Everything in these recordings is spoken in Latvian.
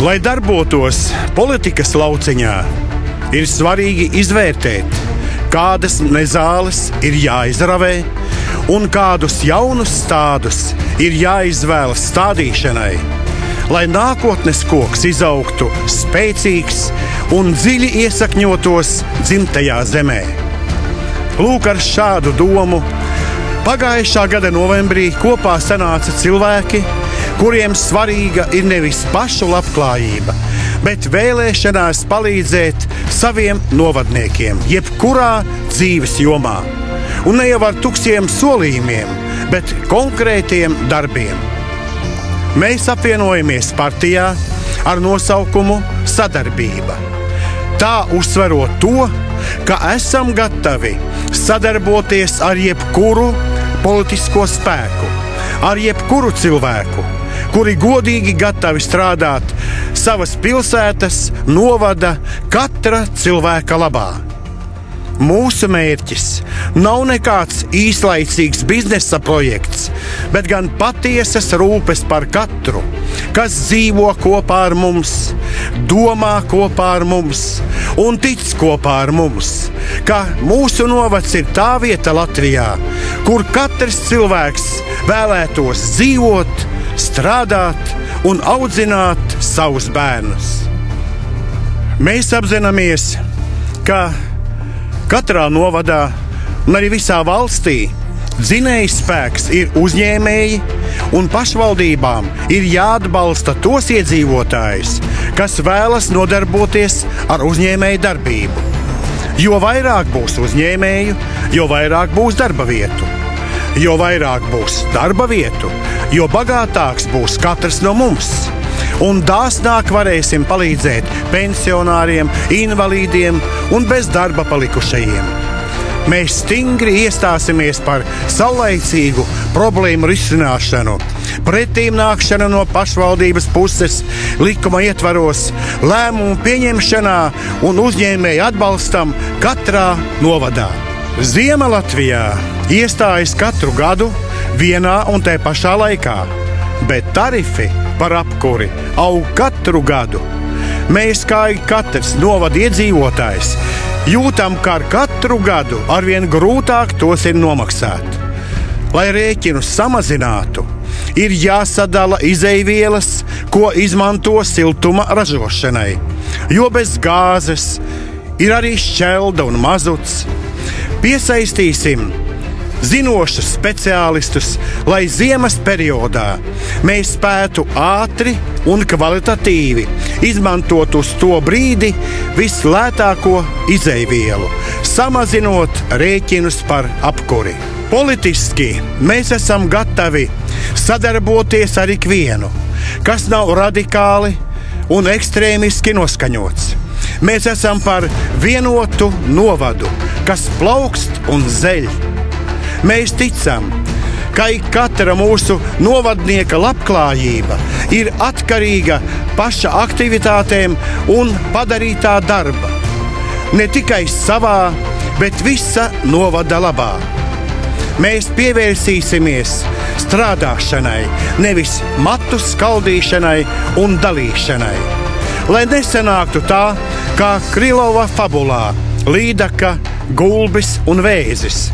Lai darbotos politikas lauciņā, ir svarīgi izvērtēt, kādas nezāles ir jāizravē un kādus jaunus stādus ir jāizvēlas stādīšanai, lai nākotnes koks izaugtu spēcīgs un dziļi iesakņotos dzimtajā zemē. Lūk, ar šādu domu pagājušā gada novembrī kopā sanāca cilvēki, kuriem svarīga ir nevis pašu labklājība, bet vēlēšanās palīdzēt saviem novadniekiem, jebkurā dzīves jomā. Un ne jau ar tuksiem solījumiem, bet konkrētiem darbiem. Mēs apvienojamies partijā ar nosaukumu Sadarbība. Tā uzsverot to, ka esam gatavi sadarboties ar jebkuru politisko spēku, ar jebkuru cilvēku, kuri godīgi gatavi strādāt savas pilsētas, novada, katra cilvēka labā. Mūsu mērķis nav nekāds īslaicīgs biznesa projekts, bet gan patiesas rūpes par katru, kas dzīvo kopā ar mums, domā kopā ar mums un tic kopā ar mums, ka mūsu novads ir tā vieta Latvijā, kur katrs cilvēks vēlētos dzīvot, strādāt un audzināt savus bērnus. Mēs apzināmies, ka katrā novadā un arī visā valstī dzinējspēks ir uzņēmēji, un pašvaldībām ir jāatbalsta tos iedzīvotājus, kas vēlas nodarboties ar uzņēmēju darbību. Jo vairāk būs uzņēmēju, jo vairāk būs darba vietu. Jo vairāk būs darba vietu, jo bagātāks būs katrs no mums. Un dāsnāk varēsim palīdzēt pensionāriem, invalīdiem un bez darba palikušajiem. Mēs stingri iestāsimies par saulaicīgu problēmu risināšanu, pretīm nākšanu no pašvaldības puses, likuma ietvaros, lēmumu pieņemšanā un uzņēmēju atbalstam katrā novadā. Ziema Latvijā iestājas katru gadu vienā un te pašā laikā, bet tarifi par apkuri aug katru gadu. Mēs, kā katrs novada iedzīvotājs, jūtam, ka ar katru gadu arvien grūtāk tos ir nomaksāt. Lai rēķinus samazinātu, ir jāsadala izeivielas, ko izmanto siltuma ražošanai, jo bez gāzes ir arī šķelda un mazuts. Piesaistīsim zinošus speciālistus, lai ziemas periodā mēs spētu ātri un kvalitatīvi izmantot uz to brīdi vislētāko izeivielu, samazinot rēķinus par apkuri. Politiski mēs esam gatavi sadarboties ar ikvienu, kas nav radikāli un ekstrēmiski noskaņots. Mēs esam par vienotu novadu, kas plaukst un zeļ. Mēs ticam, ka katra mūsu novadnieka labklājība ir atkarīga paša aktivitātēm un padarītā darba. Ne tikai savā, bet visa novada labā. Mēs pievērsīsimies strādāšanai, nevis matu skaldīšanai un dalīšanai. Lai nesanāktu tā, kā Krylova fabulā Līdaka, Gulbis un Vēzis,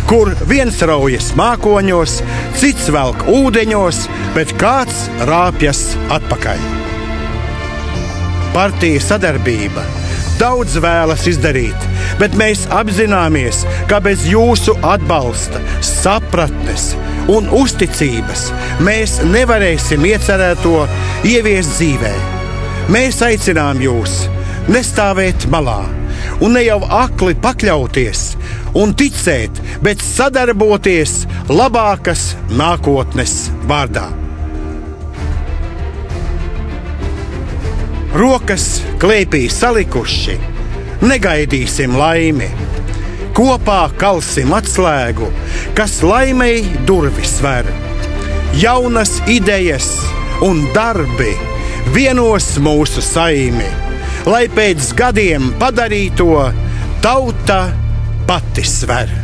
kur viens raujas mākoņos, cits velk ūdeņos, bet kāds rāpjas atpakaļ. Partija Sadarbība daudz vēlas izdarīt, bet mēs apzināmies, ka bez jūsu atbalsta, sapratnes un uzticības mēs nevarēsim iecerēto ieviest dzīvē. Mēs aicinām jūs nestāvēt malā un ne jau akli pakļauties un ticēt, bet sadarboties labākas nākotnes vārdā. Rokas klēpī salikuši, negaidīsim laimi. Kopā kalsim atslēgu, kas laimei durvis ver. Jaunas idejas un darbi vienos mūsu saimi, lai pēc gadiem padarīto tauta pati sver.